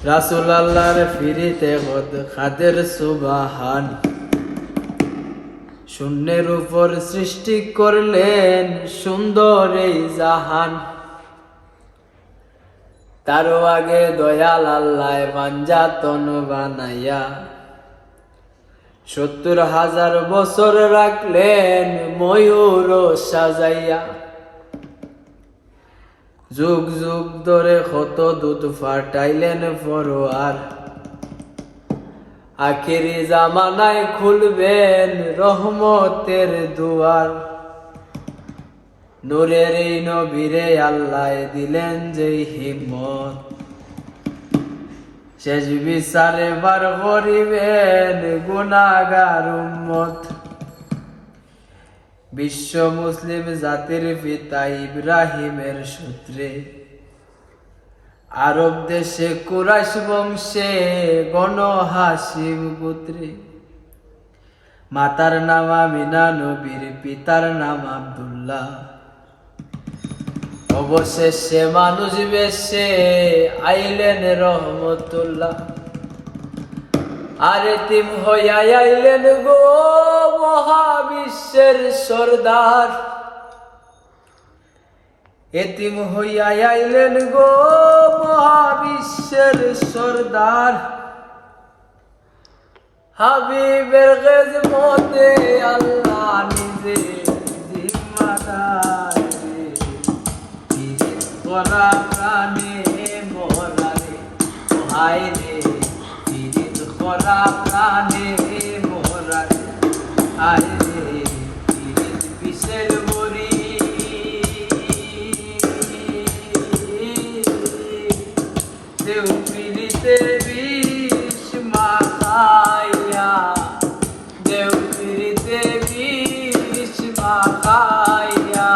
রাসূল আল্লাহর ফিরিতে গদ খাদের সুবহান। শূন্যের উপর সৃষ্টি করলেন সুন্দর এই জাহান। তারও আগে দয়াল আল্লাহ পাঞ্জাতন বানাইয়া ৭০,০০০ বছর রাখলেন ময়ূর সাজাইয়া। যুগ যুগ ধরে কত দুধ ফাটাইলেন ফরোয়ার। আখেরি জামানায় খুলবেন রহমতের দুয়ার। নূরের এই নবীরে আল্লাহ দিলেন যেই হিম্মত, শেষ বিচারে বার করিবেন গুনাহগার উম্মত। বিশ্ব মুসলিম জাতির পিতা ইব্রাহিমের সূত্রে আরব দেশে কুরাইশ বংশে বনু হাশিম গোত্রে। মাতার নাম আমিনা, নবীর পিতার নাম আব্দুল্লাহ। অবশেষে মানুষ বেশে আইলেন রহমতুল্লাহ। আর এতিম হইয়া আইলেন গো মহাবিশ্বের সর্দার। এতিম হইয়া আইলেন গো মহাবিশ্বের সর্দার। হাবিবের খেদমতে আল্লাহ নিজে জিম্মাদার। করা প্রাণে মোরারে হায় রে, পীড়িত করা প্রাণে মোরারে হায় রে। পীড়িত পিসের বড়ি দেউ পীড়িতে বিষ মাখাইয়া, দেউ পীড়িতে বিষ মাখাইয়া,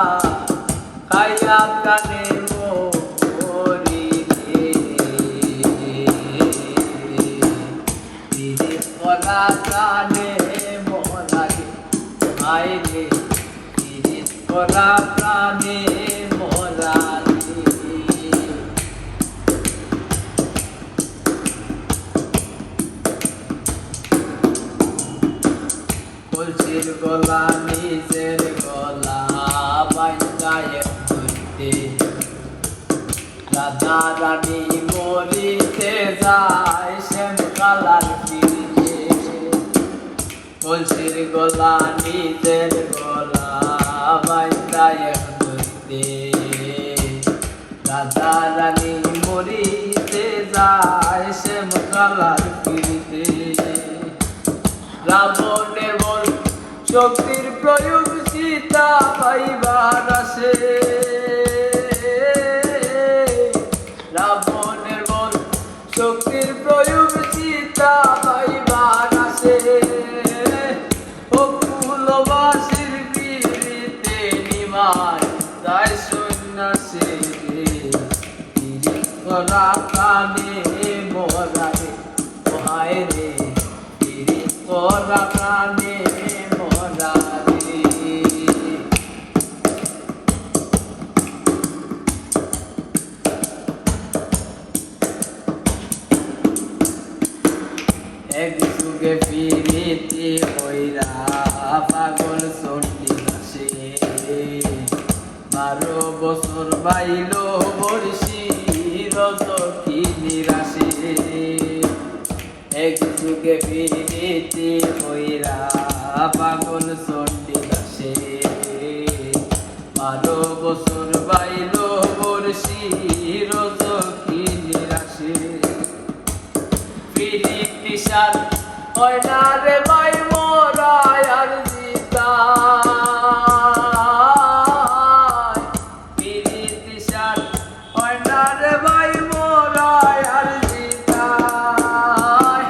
খাইয়া প্রাণে প্রাণে মোরারে হায় রে। পীড়িত করা প্রাণে মোরারে। কলসির গলা নিজের গলা বাইন্দায় ধরতে। রাধা রানী মরিতে যায় শ্যাম কালার ফিরিতে। কলসির গলা নিজের গলা বাইন্দায় ধরতে। রাধা রানী মরিতে যায় শ্যাম কালার ফিরিতে। রাবণের বল শক্তির প্রয়োগ সীতা পাইবার আসে। রাবণের বল শক্তির প্রয়োগ সীতা পাইবার আসে। অকুলবাসীর বিরিতে নিমায় তাই সন্ন্যাসে। পীড়িত করা প্রাণে মোরারে হায় রে। পীড়িত করা প্রাণে মোরারে। এক যুগে ফিরিতে হইরা পাগল চন্ডী দাসে। 12 বছর বাইল বর্ষি রত কি নিরাশে। এক যুগে ফিরিতে হইরা পাগল চন্ডী দাসে। 12 বছর বাইল বর্ষি রত কি নিরাশে। পীড়িত নিশান হয় না রে ভাই মোরায় আর জিতায়। পীড়িত নিশান হয় না রে ভাই মোরায় আর জিতায়।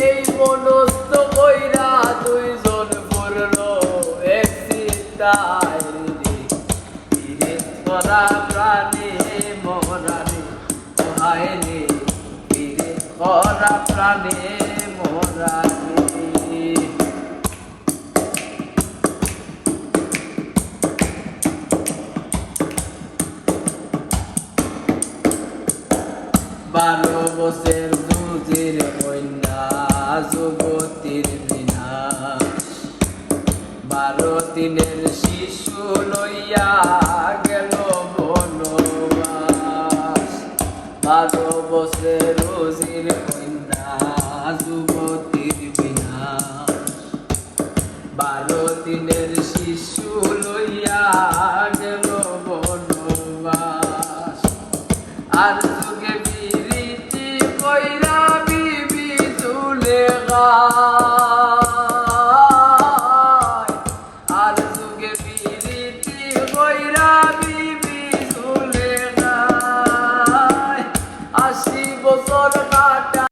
এই মনস্থ কইরা দুইজন পড়ল এক চিন্তায় রে। পীড়িত করা প্রাণে মোরারে হায় রে। করা প্রাণে মোরারে। বছর যুজির কন্যা যুবতীর বিনাশ 12 দিনের শিশু লইয়া গেল বনবাস 12 বছর